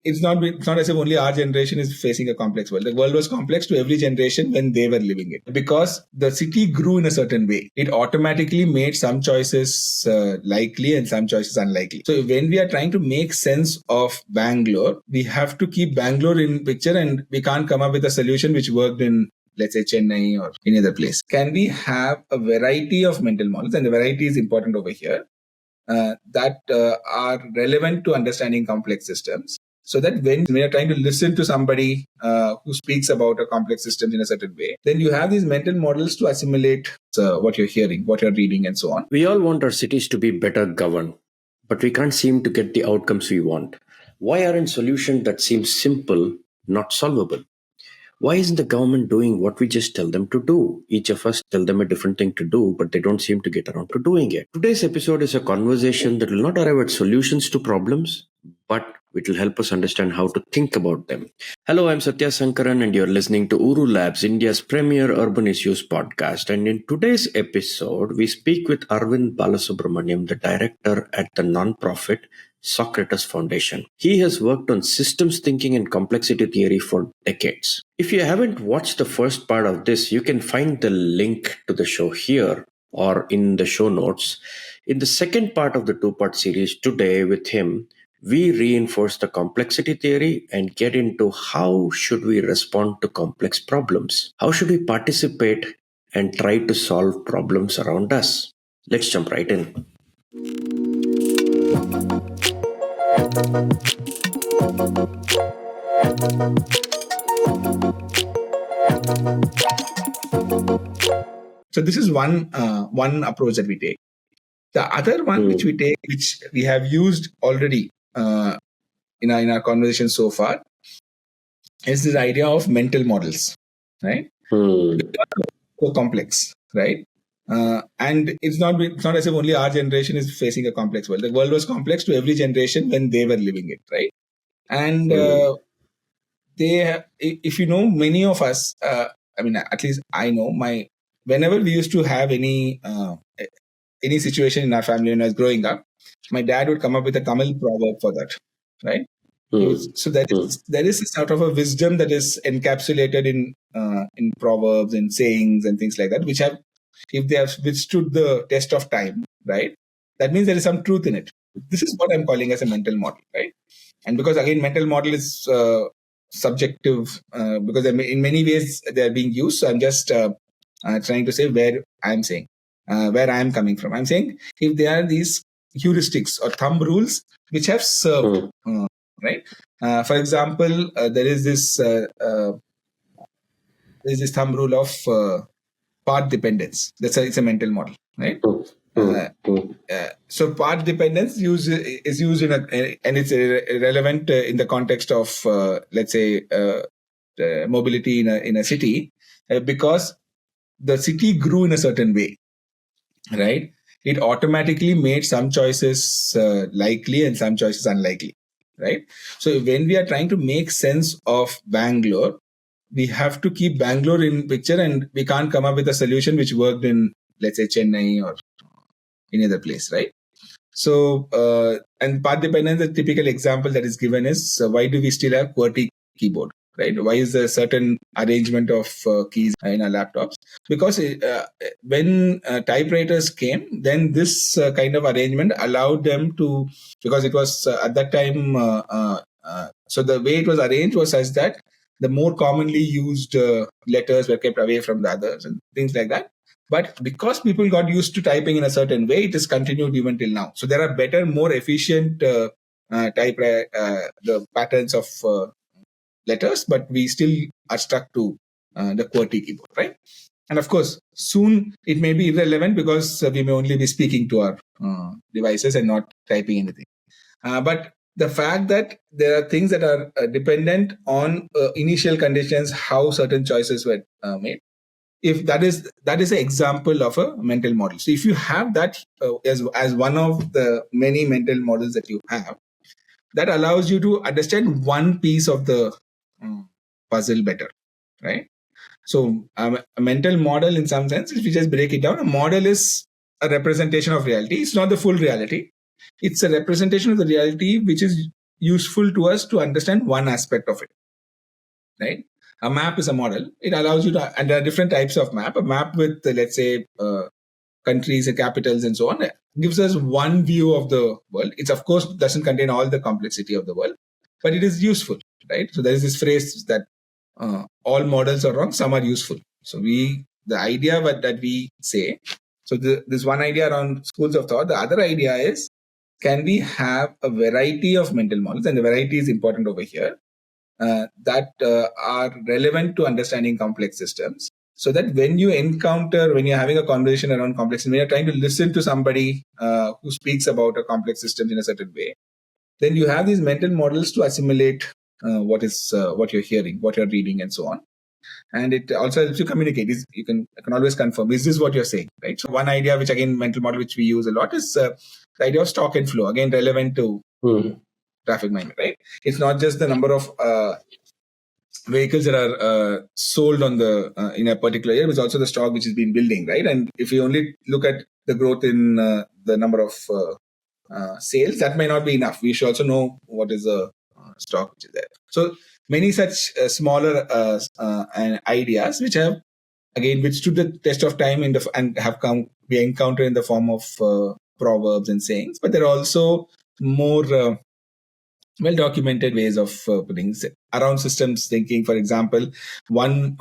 it's not as if only our generation is facing a complex world. The world was complex to every generation when they were living it. Because the city grew in a certain way, it automatically made some choices likely and some choices unlikely. So when we are trying to make sense of Bangalore, we have to keep Bangalore in picture, and we can't come up with a solution which worked in, let's say, Chennai or any other place. Can we have a variety of mental models? And the variety is important over here. That are relevant to understanding complex systems, so that when we are trying to listen to somebody who speaks about a complex system in a certain way, then you have these mental models to assimilate what you're hearing, what you're reading, and so on. We all want our cities to be better governed, but we can't seem to get the outcomes we want. Why aren't solutions that seem simple not solvable? Why isn't the government doing what we just tell them to do? Each of us tell them a different thing to do, but they don't seem to get around to doing it. Today's episode is a conversation that will not arrive at solutions to problems, but it will help us understand how to think about them. Hello, I'm Sathya Sankaran, and you're listening to OoruLabs, India's premier urban issues podcast. And in today's episode, we speak with Arvind Balasubramaniam, the director at the non-profit Socrates Foundation. He has worked on systems thinking and complexity theory for decades. If you haven't watched the first part of this, you can find the link to the show here or in the show notes. In the second part of the two-part series today with him, we reinforce the complexity theory and get into how should we respond to complex problems. How should we participate and try to solve problems around us? Let's jump right in. So this is one approach that we take. The other one which we take, which we have used already in our conversation so far, is this idea of mental models, right? So complex, right? And it's not as if only our generation is facing a complex world. The world was complex to every generation when they were living it, right? And if you know, many of us, at least I know, whenever we used to have any situation in our family when I was growing up, my dad would come up with a Tamil proverb for that, right? So there is a sort of a wisdom that is encapsulated in proverbs and sayings and things like that, which have, if they have withstood the test of time, right, that means there is some truth in it. This is what I'm calling as a mental model, right? And because again, mental model is subjective because in many ways they are being used. So I'm just trying to say where I'm saying, where I'm coming from. I'm saying if there are these heuristics or thumb rules which have served, right? For example, there is this thumb rule of path dependence. It's a mental model, right? So path dependence is used and it's relevant in the context of let's say mobility in a city because the city grew in a certain way, right? It automatically made some choices likely and some choices unlikely, right? So when we are trying to make sense of Bangalore, we have to keep Bangalore in picture, and we can't come up with a solution which worked in, let's say, Chennai or any other place, right? So, and path dependence, the typical example that is given is why do we still have QWERTY keyboard, right? Why is there a certain arrangement of keys in our laptops? Because when typewriters came, then this kind of arrangement allowed them to, because it was at that time, so the way it was arranged was such that the more commonly used letters were kept away from the others and things like that. But because people got used to typing in a certain way, it has continued even till now. So there are better, more efficient the patterns of letters, but we still are stuck to the QWERTY keyboard, right? And of course, soon it may be irrelevant because we may only be speaking to our devices and not typing anything. But the fact that there are things that are dependent on initial conditions, how certain choices were made, if that is an example of a mental model. So if you have that as one of the many mental models that you have, that allows you to understand one piece of the puzzle better, right? So a mental model, in some sense, if you just break it down, a model is a representation of reality. It's not the full reality. It's a representation of the reality which is useful to us to understand one aspect of it, right? A map is a model. It allows you to, and there are different types of map. A map with, let's say, countries and capitals and so on, gives us one view of the world. It's, of course, doesn't contain all the complexity of the world, but it is useful, right? So there is this phrase that all models are wrong, some are useful. So the idea that we say, so this one idea around schools of thought. The other idea is, can we have a variety of mental models, and the variety is important over here, that are relevant to understanding complex systems, so that when you're having a conversation around complex, when you're trying to listen to somebody who speaks about a complex system in a certain way, then you have these mental models to assimilate what you're hearing, what you're reading, and so on. And it also helps you communicate. You can always confirm, is this what you're saying, right? So one idea, which again, mental model which we use a lot, is the idea of stock and flow, again relevant to traffic management, right? It's not just the number of vehicles that are sold on the in a particular year, it's also the stock which has been building, right? And if you only look at the growth in the number of sales, that may not be enough. We should also know what is the stock which is there. So many such smaller ideas which have, again, which stood the test of time and have we encounter in the form of proverbs and sayings, but there are also more well documented ways of putting around systems thinking. For example, one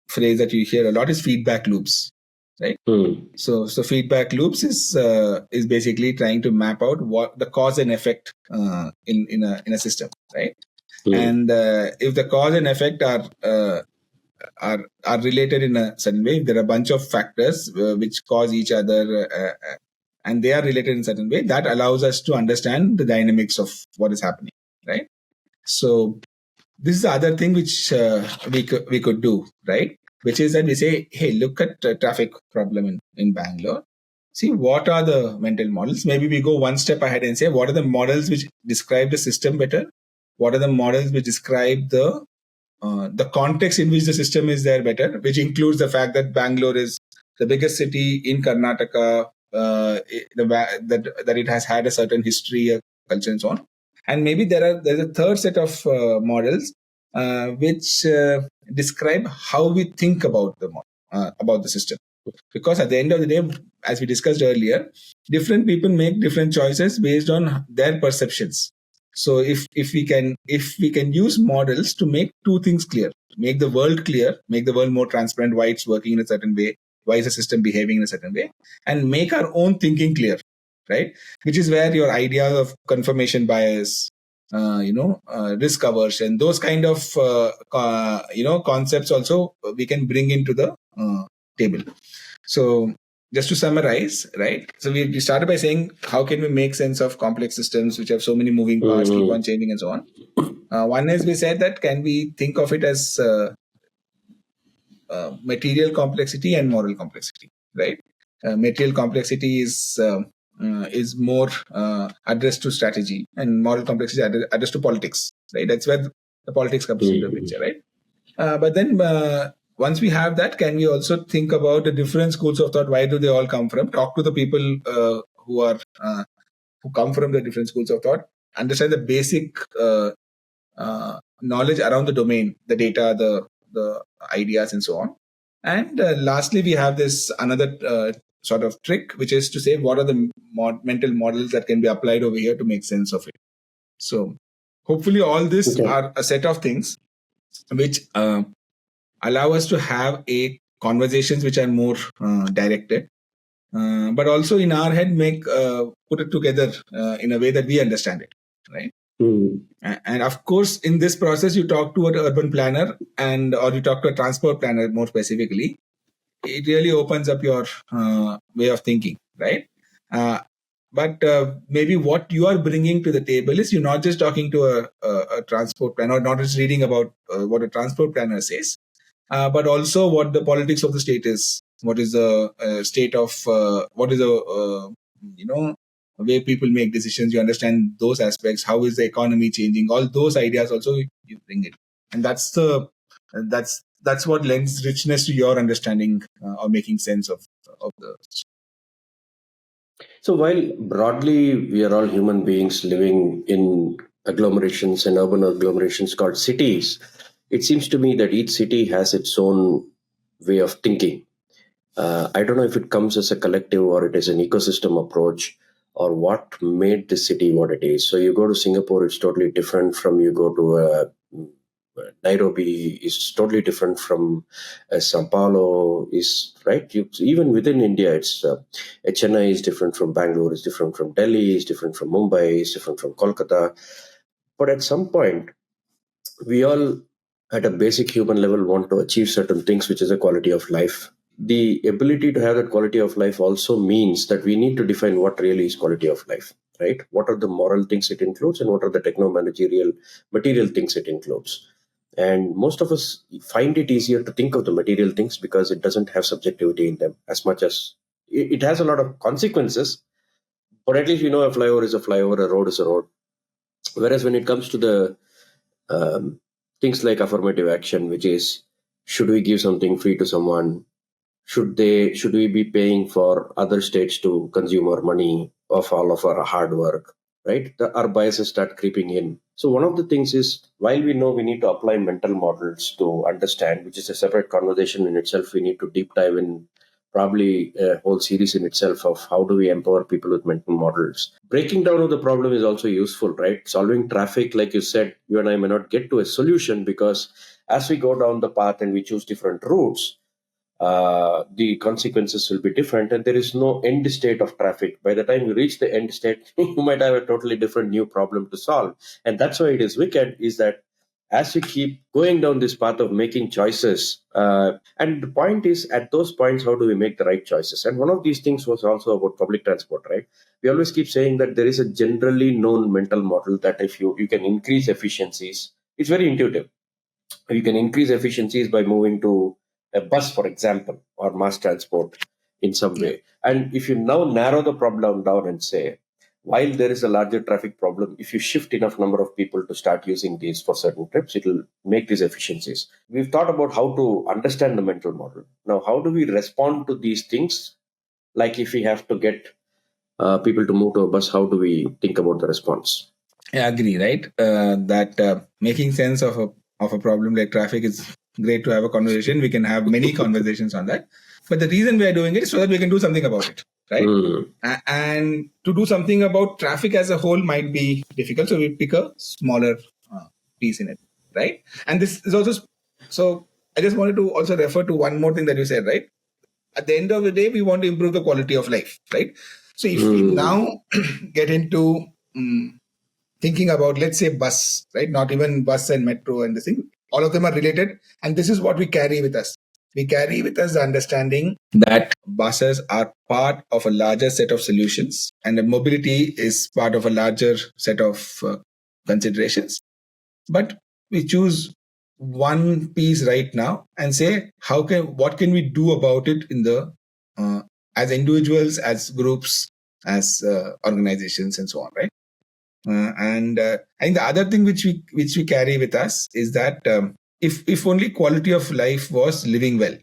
phrase that you hear a lot is feedback loops, right? So feedback loops is basically trying to map out what the cause and effect in a system, right? And if the cause and effect are related in a certain way, there are a bunch of factors which cause each other, and they are related in a certain way, that allows us to understand the dynamics of what is happening, right? So this is the other thing which we could do, right? Which is that we say, hey, look at traffic problem in Bangalore. See, what are the mental models? Maybe we go one step ahead and say, what are the models which describe the system better? What are the models which describe the context in which the system is there better, which includes the fact that Bangalore is the biggest city in Karnataka, that it has had a certain history, culture, and so on. And maybe there's a third set of models which describe how we think about the system. Because at the end of the day, as we discussed earlier, different people make different choices based on their perceptions. So if we can use models to make two things clear, make the world clear, make the world more transparent, why it's working in a certain way, why is the system behaving in a certain way, and make our own thinking clear, right? Which is where your idea of confirmation bias, risk aversion, those kind of concepts also we can bring into the table. So just to summarize, right? So we started by saying, how can we make sense of complex systems which have so many moving parts, keep on changing, and so on. One is, we said that, can we think of it as material complexity and moral complexity, right? Material complexity is more addressed to strategy, and moral complexity addressed to politics, right? That's where the politics comes into the picture, right? But then once we have that, can we also think about the different schools of thought? Where do they all come from? Talk to the people who come from the different schools of thought. Understand the basic knowledge around the domain, the data, the ideas, and so on. And lastly, we have this another sort of trick, which is to say, what are the mental models that can be applied over here to make sense of it. So hopefully all this are a set of things which allow us to have conversations which are more directed, but also in our head put it together in a way that we understand it, right? And of course, in this process, you talk to an urban planner or you talk to a transport planner more specifically. It really opens up your way of thinking, right? But maybe what you are bringing to the table is, you're not just talking to a transport planner, not just reading about what a transport planner says, but also what the politics of the state is. What is the state of what is the way people make decisions? You understand those aspects. How is the economy changing? All those ideas also you bring it, and that's what lends richness to your understanding or making sense of the. So while broadly we are all human beings living in agglomerations and urban agglomerations called cities, it seems to me that each city has its own way of thinking. I don't know if it comes as a collective or it is an ecosystem approach or what made the city what it is. So you go to Singapore, it's totally different from you go to Nairobi is totally different from Sao Paulo is right. Even within India, it's Chennai is different from Bangalore, is different from Delhi, is different from Mumbai, is different from Kolkata. But at some point, we all at a basic human level want to achieve certain things, which is a quality of life. The ability to have that quality of life also means that we need to define what really is quality of life, right? What are the moral things it includes and what are the techno managerial material things it includes? And most of us find it easier to think of the material things because it doesn't have subjectivity in them as much as it has a lot of consequences, but at least you know a flyover is a flyover, a road is a road. Whereas when it comes to the um, things like affirmative action, which is should we give something free to someone, should we be paying for other states to consume our money of all of our hard work, right? Our biases start creeping in. So one of the things is while we know we need to apply mental models to understand, which is a separate conversation in itself, we need to deep dive in probably a whole series in itself of how do we empower people with mental models. Breaking down of the problem is also useful, right? Solving traffic, like you said, you and I may not get to a solution because as we go down the path and we choose different routes, the consequences will be different and there is no end state of traffic. By the time you reach the end state, you might have a totally different new problem to solve. And that's why it is wicked, is that as you keep going down this path of making choices, and the point is at those points, how do we make the right choices? And one of these things was also about public transport, right? We always keep saying that there is a generally known mental model that if you can increase efficiencies, it's very intuitive. You can increase efficiencies by moving to a bus, for example, or mass transport in some Yeah. way. And if you now narrow the problem down and say, while there is a larger traffic problem, if you shift enough number of people to start using these for certain trips, it will make these efficiencies. We've thought about how to understand the mental model. Now, how do we respond to these things? Like if we have to get people to move to a bus, how do we think about the response? I agree, right? That making sense of a problem like traffic is great to have a conversation. We can have many conversations on that. But the reason we are doing it is so that we can do something about it, right? Mm. And to do something about traffic as a whole might be difficult. So we pick a smaller piece in it, right? And this is also so. I just wanted to also refer to one more thing that you said, right? At the end of the day, we want to improve the quality of life, right? So if we Mm. now get into thinking about, let's say, bus, right? Not even bus and metro and this thing. All of them are related. And this is what we carry with us. We carry with us the understanding that buses are part of a larger set of solutions and the mobility is part of a larger set of considerations. But we choose one piece right now and say, what can we do about it in the, as individuals, as groups, as organizations and so on, right? And I think the other thing which we carry with us is that if only quality of life was living well,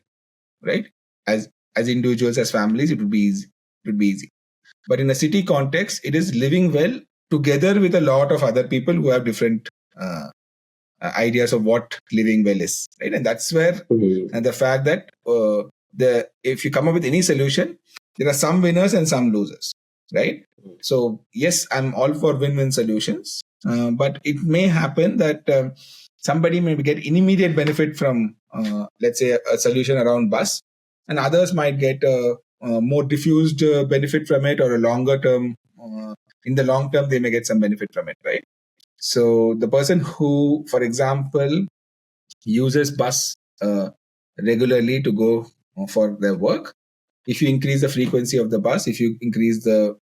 right? As individuals, as families, it would be easy. It would be easy. But in a city context, it is living well together with a lot of other people who have different ideas of what living well is, right? And that's where Mm. the fact that the if you come up with any solution, there are some winners and some losers, right? So yes, I'm all for win-win solutions, but it may happen that somebody may get immediate benefit from, let's say, a solution around bus, and others might get a more diffused benefit from it, or a longer term. In the long term, they may get some benefit from it, right? So the person who, for example, uses bus regularly to go for their work, if you increase the frequency of the bus, if you increase the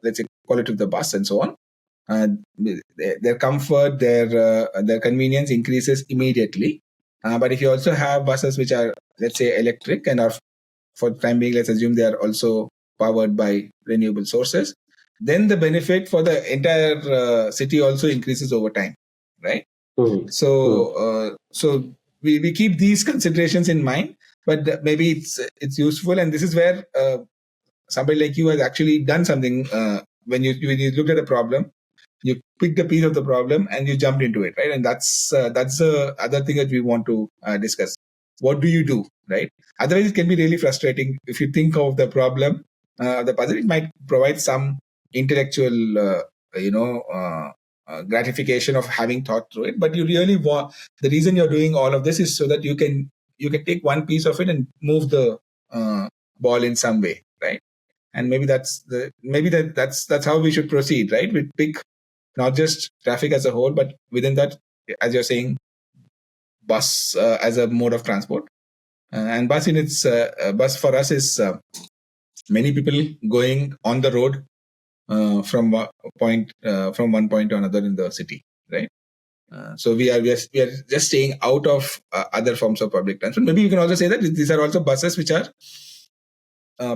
let's say quality of the bus and so on, uh, their comfort, their convenience increases immediately. But if you also have buses which are, let's say, electric and are, for the time being, let's assume they are also powered by renewable sources, then the benefit for the entire city also increases over time, right? Mm. Mm. So we keep these considerations in mind, but maybe it's useful, and this is where somebody like you has actually done something. When you looked at a problem, you picked a piece of the problem and you jumped into it, right? And that's the other thing that we want to discuss. What do you do, right? Otherwise, it can be really frustrating if you think of the problem, the puzzle. It might provide some intellectual, gratification of having thought through it, but you really want, the reason you're doing all of this is so that you can take one piece of it and move the ball in some way, right? And that's how we should proceed, right? We pick not just traffic as a whole, but within that, as you're saying, bus as a mode of transport. And bus for us is many people going on the road from one point to another in the city, right? So we are just staying out of other forms of public transport. Maybe you can also say that these are also buses which are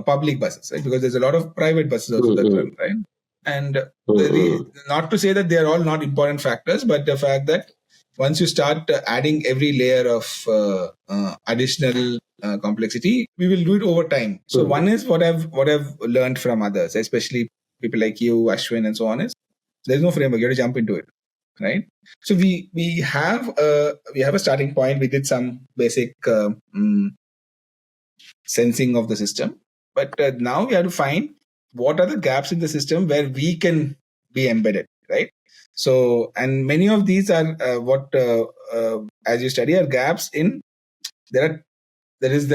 public buses, right? Because there's a lot of private buses also that run, right? And not to say that they are all not important factors, but the fact that once you start adding every layer of additional complexity, we will do it over time. So one is what I've learned from others, especially people like you, Ashwin, and so on, is there's no framework. You have to jump into it, right? So we have a starting point. We did some basic sensing of the system, but now we have to find what are the gaps in the system where we can be embedded, right? So, and many of these are as you study, are gaps in there is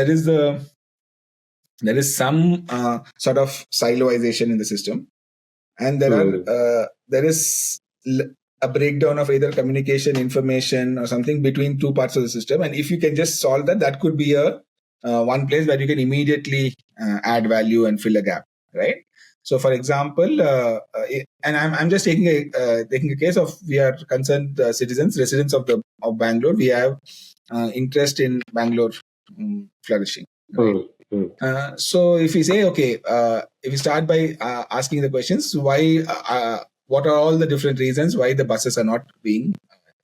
some sort of siloization in the system, and there is a breakdown of either communication, information, or something between two parts of the system. And if you can just solve that, that could be a one place where you can immediately add value and fill a gap, right? So, for example, and I'm just taking a case of, we are concerned citizens, residents of Bangalore. We have interest in Bangalore flourishing, right? So if we say, okay, if we start by asking the questions, why, what are all the different reasons why the buses are not being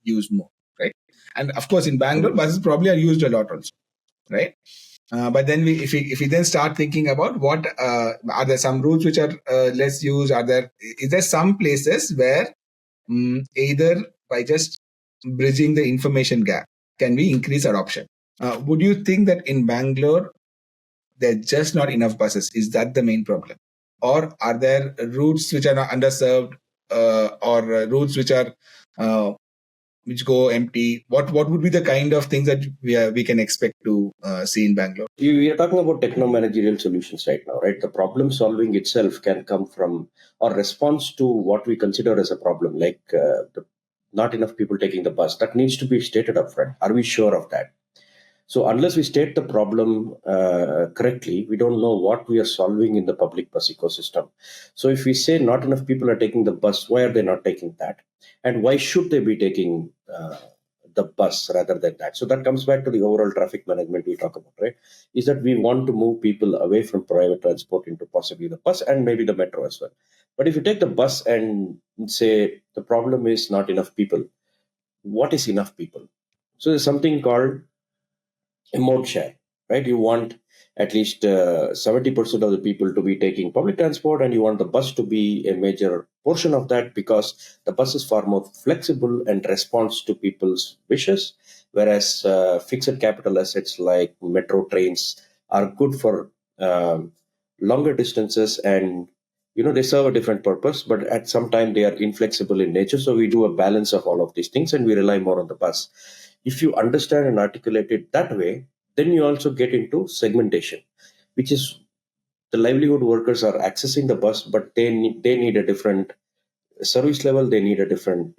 used more, right? And of course, in Bangalore, buses probably are used a lot also, right? But then if we then start thinking about what are there some routes which are less used? Is there some places where either by just bridging the information gap can we increase adoption? Would you think that in Bangalore there are just not enough buses? Is that the main problem? Or are there routes which are not underserved, or routes which are which go empty? What would be the kind of things that we can expect to see in Bangalore? We are talking about techno-managerial solutions right now, right? The problem solving itself can come from or response to what we consider as a problem, like not enough people taking the bus. That needs to be stated upfront. Are we sure of that? So unless we state the problem correctly, we don't know what we are solving in the public bus ecosystem. So if we say not enough people are taking the bus, why are they not taking that? And why should they be taking the bus rather than that? So that comes back to the overall traffic management we talk about, right? Is that we want to move people away from private transport into possibly the bus and maybe the metro as well. But if you take the bus and say the problem is not enough people, what is enough people? So there's something called a mode share, right? You want at least 70% of the people to be taking public transport, and you want the bus to be a major portion of that, because the bus is far more flexible and responds to people's wishes, whereas fixed capital assets like metro trains are good for longer distances, and they serve a different purpose, but at some time they are inflexible in nature. So we do a balance of all of these things and we rely more on the bus. If you understand and articulate it that way, then you also get into segmentation, which is the livelihood workers are accessing the bus, but they need a different service level, they need a different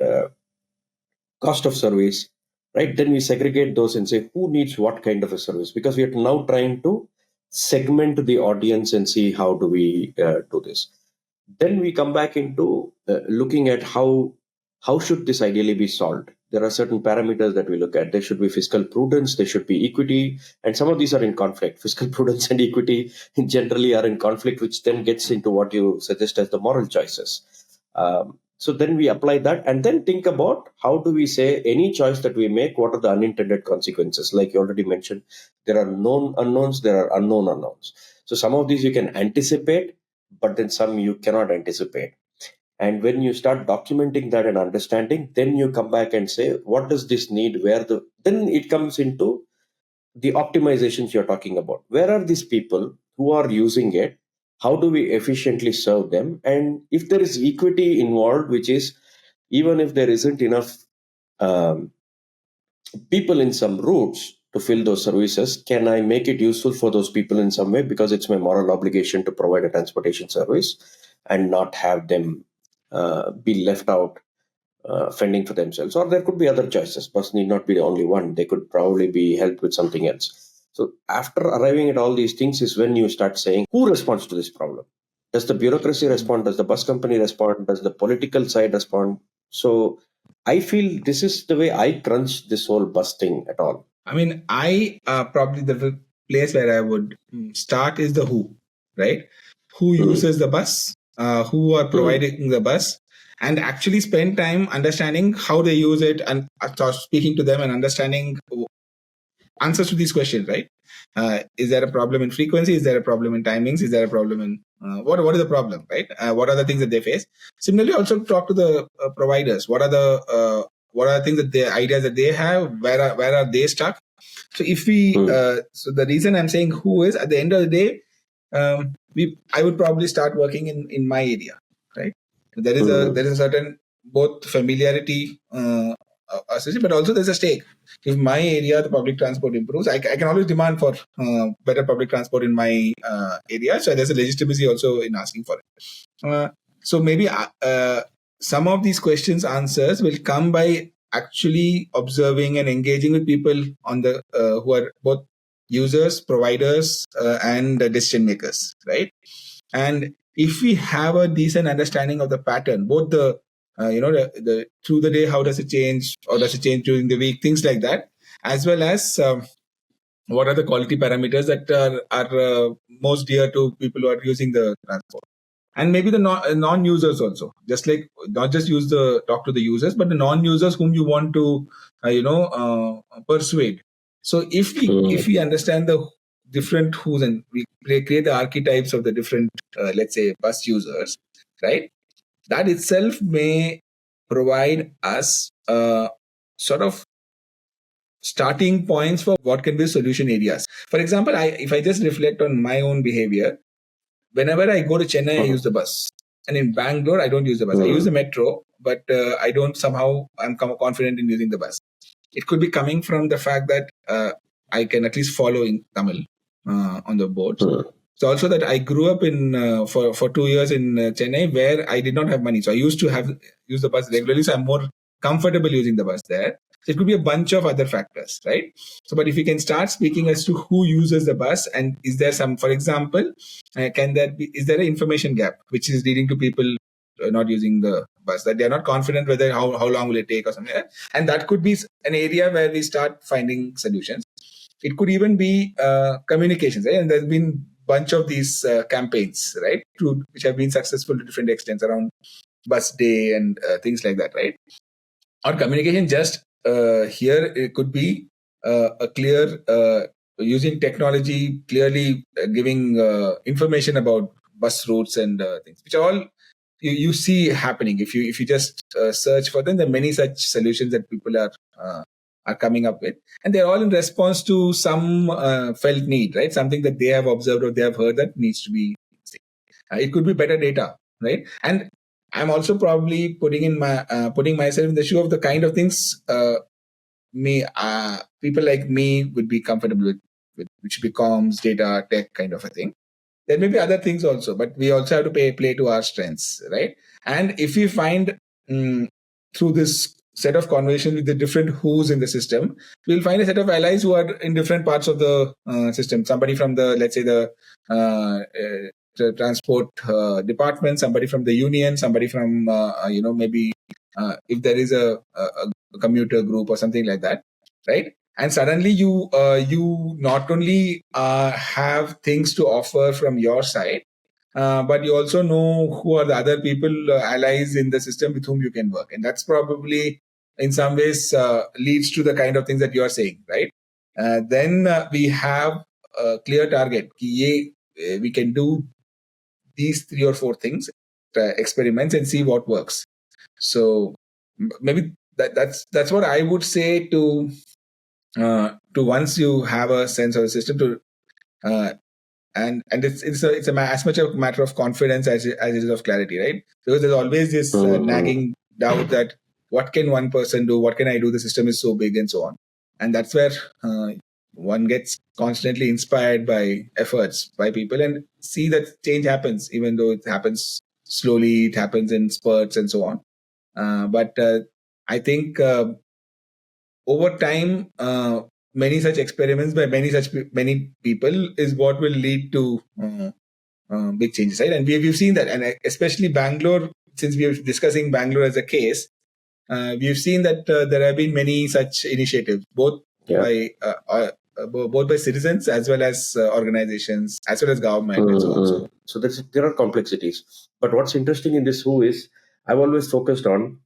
cost of service, right? Then we segregate those and say who needs what kind of a service, because we are now trying to segment the audience and see how do we do this. Then we come back into looking at how should this ideally be solved. There are certain parameters that we look at. There should be fiscal prudence, there should be equity, and some of these are in conflict. Fiscal prudence and equity generally are in conflict, which then gets into what you suggest as the moral choices. So then we apply that and then think about how do we say any choice that we make, what are the unintended consequences? Like you already mentioned, there are known unknowns, there are unknown unknowns. So some of these you can anticipate, but then some you cannot anticipate. And when you start documenting that and understanding, then you come back and say, what does this need? Then it comes into the optimizations you're talking about. Where are these people who are using it? How do we efficiently serve them? And if there is equity involved, which is even if there isn't enough um, people in some routes to fill those services, can I make it useful for those people in some way? Because it's my moral obligation to provide a transportation service and not have them be left out fending for themselves. Or there could be other choices. Bus need not be the only one. They could probably be helped with something else. So after arriving at all these things is when you start saying, who responds to this problem? Does the bureaucracy respond? Does the bus company respond? Does the political side respond? So I feel this is the way I crunch this whole bus thing at all. I mean, I probably the place where I would start is the who, right? Who uses the bus, who are providing the bus, and actually spend time understanding how they use it and speaking to them and understanding answers to these questions, right? Is there a problem in frequency? Is there a problem in timings? Is there a problem in what is the problem, right? What are the things that they face? Similarly, also talk to the providers. What are the things that the ideas that they have? Where are they stuck? So if we, so the reason I'm saying who is at the end of the day, I would probably start working in my area, right? There is a certain both familiarity associated, but also there's a stake. If my area the public transport improves, I can always demand for better public transport in my area. So there's a legitimacy also in asking for it. So maybe some of these questions answers will come by actually observing and engaging with people on the who are both users, providers, and decision makers, right? And if we have a decent understanding of the pattern, both the the through the day, how does it change, or does it change during the week, things like that, as well as what are the quality parameters that are most dear to people who are using the transport, and maybe the non-users also, just like not just talk to the users, but the non-users whom you want to persuade. So if we understand the different who's, and we create the archetypes of the different let's say bus users, right, that itself may provide us sort of starting points for what can be solution areas. For example, if I just reflect on my own behavior, whenever I go to Chennai, I use the bus. And in Bangalore, I don't use the bus. I use the metro, but I don't somehow, I'm confident in using the bus. It could be coming from the fact that I can at least follow in Tamil on the boards. So also that I grew up in for 2 years in Chennai, where I did not have money. So I used to use the bus regularly. So I'm more comfortable using the bus there. So it could be a bunch of other factors, right? So, but if you can start speaking as to who uses the bus, and is there some, for example, is there an information gap which is leading to people not using the bus, that they are not confident whether how long will it take or something like that. And that could be an area where we start finding solutions. It could even be communications, right? And there's been bunch of these campaigns, right, which have been successful to different extents around bus day and things like that, right? Or communication, just here it could be a clear using technology, clearly giving information about bus routes and things, which are all you see happening. If you just search for them, there are many such solutions that people are coming up with, and they're all in response to some felt need, right? Something that they have observed or they have heard that needs to be. It could be better data, right? And I'm also probably putting myself in the shoe of the kind of things people like me would be comfortable with, which becomes data tech kind of a thing. There may be other things also, but we also have to play to our strengths, right? And if we find through this set of conversations with the different who's in the system, we'll find a set of allies who are in different parts of the system. Somebody from the, let's say, the transport department, somebody from the union, somebody from maybe if there is a commuter group or something like that, right? And suddenly you not only have things to offer from your side, but you also know who are the other people, allies in the system with whom you can work, and that's probably in some ways leads to the kind of things that you are saying, right? Then we have a clear target. We can do these 3 or 4 things, experiments, and see what works. So maybe that's what I would say to once you have a sense of the system to uh, and it's as much a matter of confidence as it is of clarity, right? Because there's always this nagging doubt that what can one person do, what can I do, the system is so big and so on. And that's where one gets constantly inspired by efforts by people and see that change happens, even though it happens slowly, it happens in spurts and so on. But I think over time, many such experiments by many people is what will lead to big changes, right? And we've seen that, and especially Bangalore, since we are discussing Bangalore as a case, we've seen that there have been many such initiatives, both Yeah. by both by citizens as well as organizations, as well as government, and so on. So there are complexities. But what's interesting in this who is I've always focused on,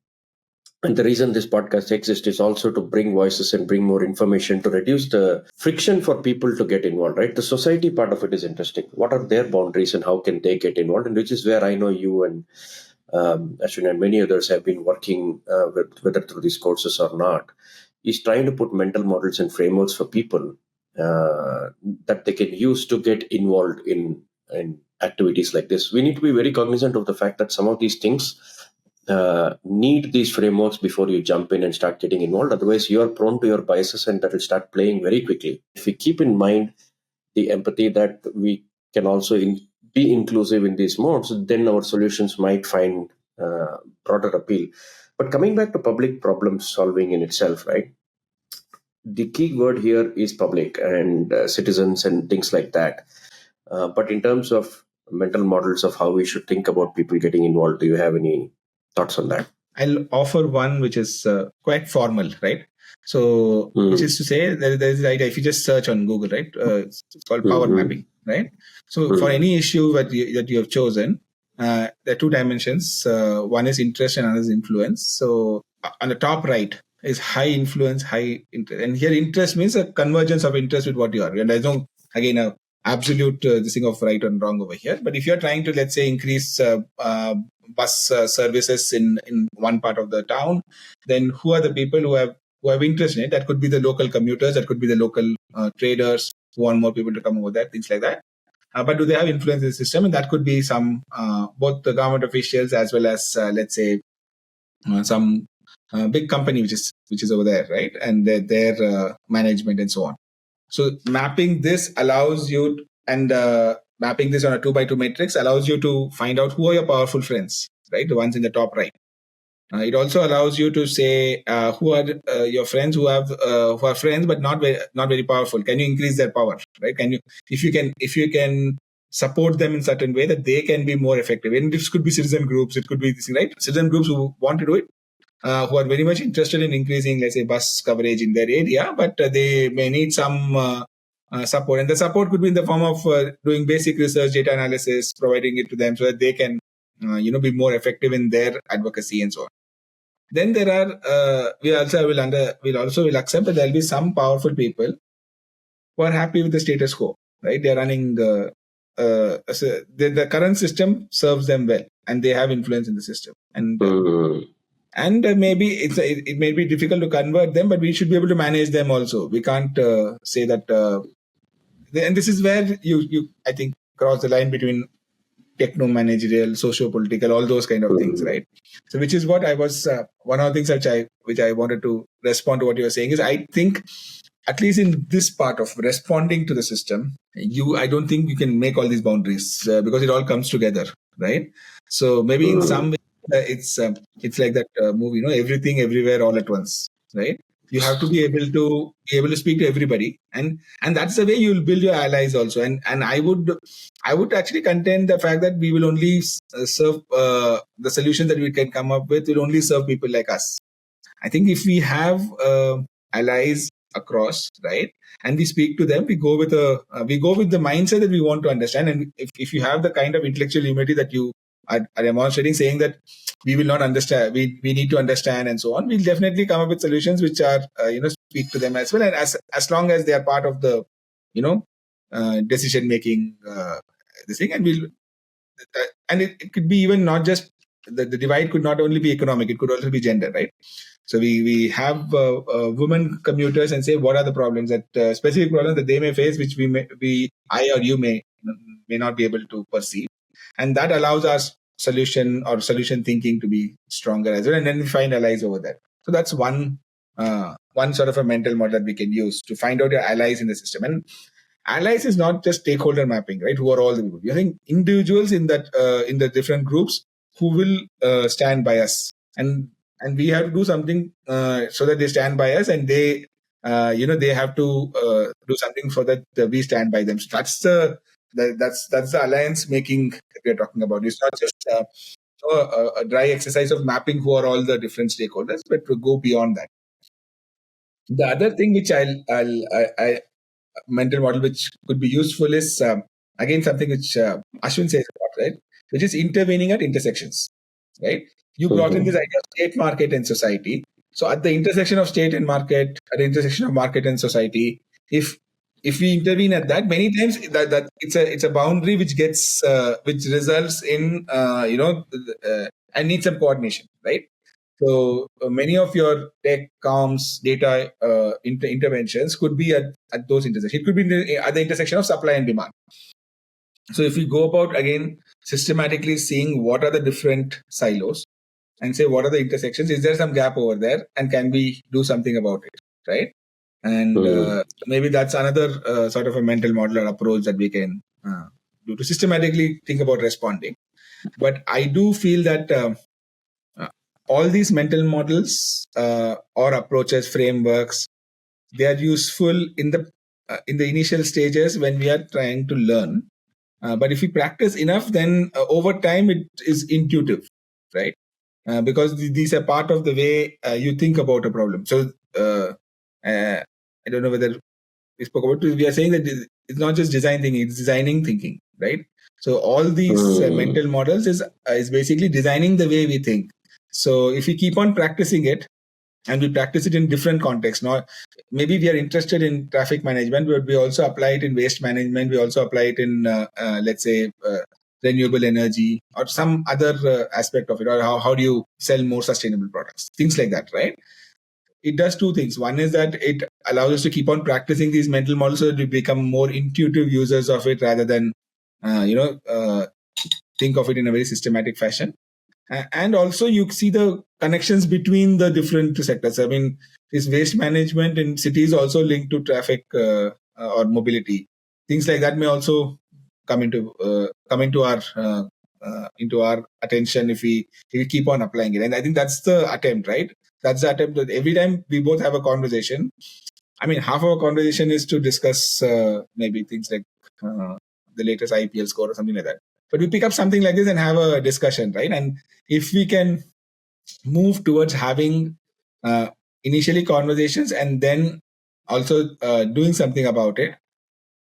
and the reason this podcast exists is also to bring voices and bring more information to reduce the friction for people to get involved, right? The society part of it is interesting. What are their boundaries and how can they get involved? And which is where I know you and Ashwin and many others have been working with, whether through these courses or not, is trying to put mental models and frameworks for people that they can use to get involved in activities like this. We need to be very cognizant of the fact that some of these things need these frameworks before you jump in and start getting involved. Otherwise, you are prone to your biases and that will start playing very quickly. If we keep in mind the empathy that we can also be inclusive in these modes, then our solutions might find broader appeal. But coming back to public problem solving in itself, right? The key word here is public and citizens and things like that. But in terms of mental models of how we should think about people getting involved, do you have any thoughts on that? I'll offer one which is quite formal, right? So, which is to say, there's the idea, if you just search on Google, right? It's called power mapping, right? So, for any issue that you have chosen, there are 2 dimensions. One is interest and another is influence. So, on the top right is high influence, high interest. And here, interest means a convergence of interest with what you are. And there's no, again, a absolute this thing of right and wrong over here. But if you're trying to, let's say, increase bus services in one part of the town, then who are the people who have interest in it? That could be the local commuters, that could be the local traders who want more people to come over there, things like that. But do they have influence in the system? And that could be some both the government officials as well as let's say some big company which is over there, right? And their management and so on. So mapping this allows you, and mapping this on a 2x2 matrix allows you to find out who are your powerful friends, right? The ones in the top right. It also allows you to say who are your friends who are friends but not very powerful. Can you increase their power, right? Can you, if you can support them in certain way that they can be more effective. And this could be citizen groups, it could be this, right? Citizen groups who want to do it, who are very much interested in increasing, let's say, bus coverage in their area, but they may need some support. And the support could be in the form of doing basic research, data analysis, providing it to them so that they can, be more effective in their advocacy and so on. Then there are, we'll also accept that there will be some powerful people who are happy with the status quo, right? They're running, the current system serves them well and they have influence in the system. And maybe it may be difficult to convert them, but we should be able to manage them also. We can't say that. And this is where you I think cross the line between techno-managerial, socio-political, all those kind of things, right? So, which is what I was one of the things which I wanted to respond to what you were saying is I think at least in this part of responding to the system, I don't think you can make all these boundaries because it all comes together, right? So maybe in some way it's like that movie, everything, everywhere, all at once, right? You have to be able to speak to everybody, and that's the way you will build your allies also. And I would actually contend the fact that we will only serve the solution that we can come up with will only serve people like us. I think if we have allies across, right, and we speak to them, we go with the mindset that we want to understand. And if you have the kind of intellectual humility that you are demonstrating, saying that we will not understand, we need to understand, and so on, we'll definitely come up with solutions which are speak to them as well, and as long as they are part of the decision making this thing, and and it could be even not just the divide could not only be economic, it could also be gender, right? So we have women commuters and say what are the problems that specific problems that they may face, which I or you may not be able to perceive, and that allows our solution thinking to be stronger as well, and then we find allies over there. So that's one sort of a mental model that we can use to find out your allies in the system. And allies is not just stakeholder mapping, right? Who are all the people? I think individuals in the different groups who will stand by us, and we have to do something so that they stand by us, and they have to do something so that we stand by them. So that's the alliance making that we're talking about. It's not just a dry exercise of mapping who are all the different stakeholders, but to go beyond that. The other thing which I mental model which could be useful is again something which Ashwin says about, right? Which is intervening at intersections, right? You brought in this Mhm. idea of state, market, and society. So at the intersection of state and market, at the intersection of market and society, if if we intervene at that, many times that it's a boundary which gets which results in and needs some coordination, right? So many of your tech, comms, data interventions could be at those intersections. It could be at the intersection of supply and demand. So if we go about again systematically seeing what are the different silos and say what are the intersections, is there some gap over there, and can we do something about it, right? And Mhm. maybe that's another sort of a mental model or approach that we can do to systematically think about responding. But I do feel that. Uh, all these mental models or approaches, frameworks, they are useful in the initial stages when we are trying to learn. But if we practice enough, then over time it is intuitive, right? Because these are part of the way you think about a problem. So I don't know whether we spoke about it. We are saying that it's not just design thinking; it's designing thinking, right? So all these Mhm. mental models is basically designing the way we think. So if we keep on practicing it, and we practice it in different contexts. Now, maybe we are interested in traffic management, but we also apply it in waste management. We also apply it in, let's say, renewable energy or some other aspect of it. Or how do you sell more sustainable products? Things like that, right? It does two things. One is that it allows us to keep on practicing these mental models so that we become more intuitive users of it rather than, think of it in a very systematic fashion. And also you see the connections between the different sectors. I mean, this waste management in cities also linked to traffic or mobility. Things like that may also come into our attention if we keep on applying it. And I think that's the attempt, right? That's the attempt that every time we both have a conversation. I mean, half of our conversation is to discuss maybe things like uh, the latest IPL score or something like that. But we pick up something like this and have a discussion, right? And if we can move towards having uh, initially conversations and then also doing something about it,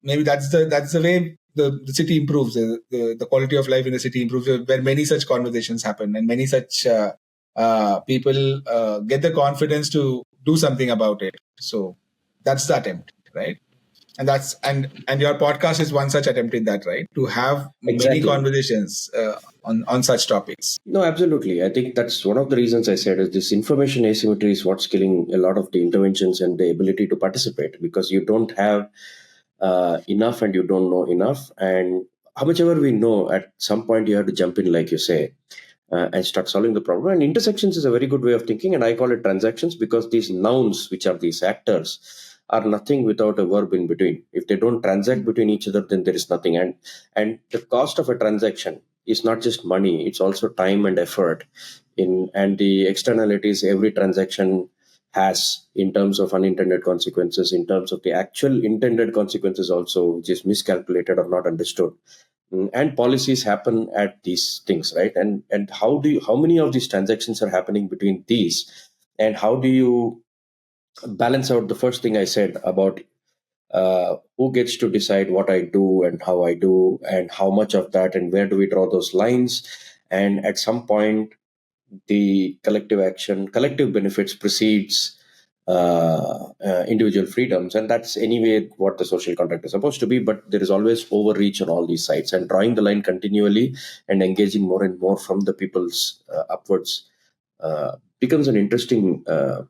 maybe that's the way the city improves, the quality of life in the city improves, where many such conversations happen and many such people get the confidence to do something about it. So that's the attempt, right? And your podcast is one such attempt in that, right? To have many Exactly. conversations on such topics. No, absolutely. I think that's one of the reasons I said is this information asymmetry is what's killing a lot of the interventions and the ability to participate because you don't have enough and you don't know enough. And how much ever we know, at some point you have to jump in, like you say, and start solving the problem. And intersections is a very good way of thinking. And I call it transactions because these nouns, which are these actors, are nothing without a verb in between. If they don't transact between each other, then there is nothing. And the cost of a transaction is not just money; it's also time and effort. And the externalities every transaction has in terms of unintended consequences, in terms of the actual intended consequences also, which is miscalculated or not understood. And policies happen at these things, right? And how many of these transactions are happening between these, and how do you balance out the first thing I said about who gets to decide what I do and how I do and how much of that and where do we draw those lines. And at some point the collective action, collective benefits precedes individual freedoms, and that's anyway what the social contract is supposed to be. But there is always overreach on all these sides, and drawing the line continually and engaging more and more from the people's upwards becomes an interesting uh,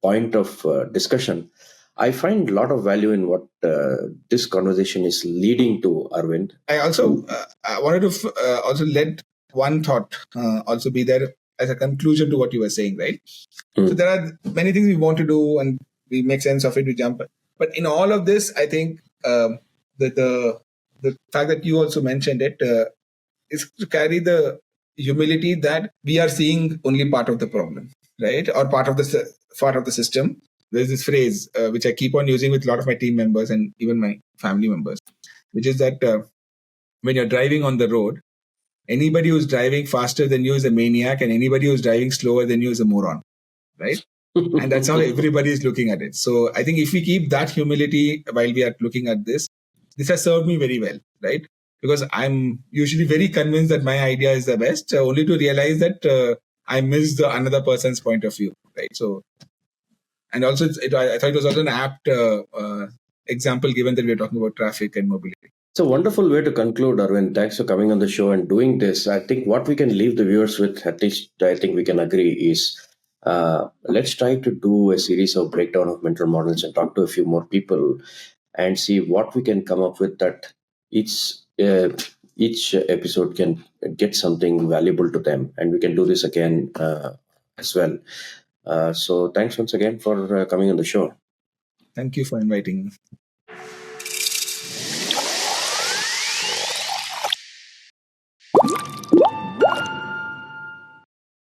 point of discussion. I find a lot of value in what this conversation is leading to, Arvind. I also I wanted to also let one thought also be there as a conclusion to what you were saying, right? So there are many things we want to do, and we make sense of it. We jump, but in all of this, I think the fact that you also mentioned it is to carry the humility that we are seeing only part of the problem, right, or part of the system. There's this phrase which I keep on using with a lot of my team members and even my family members, which is that when you're driving on the road, anybody who's driving faster than you is a maniac, and anybody who's driving slower than you is a moron, right? And that's how everybody is looking at it. So I think if we keep that humility while we are looking at this has served me very well, right? Because I'm usually very convinced that my idea is the best, only to realize that I missed the another person's point of view, right? So, and also I thought it was also an apt example, given that we're talking about traffic and mobility. It's a wonderful way to conclude, Arvind. Thanks for coming on the show and doing this. I think what we can leave the viewers with, at least I think we can agree, is let's try to do a series of breakdown of mental models and talk to a few more people and see what we can come up with, that each uh, each episode can get something valuable to them, and we can do this again as well. So thanks once again for coming on the show. Thank you for inviting me.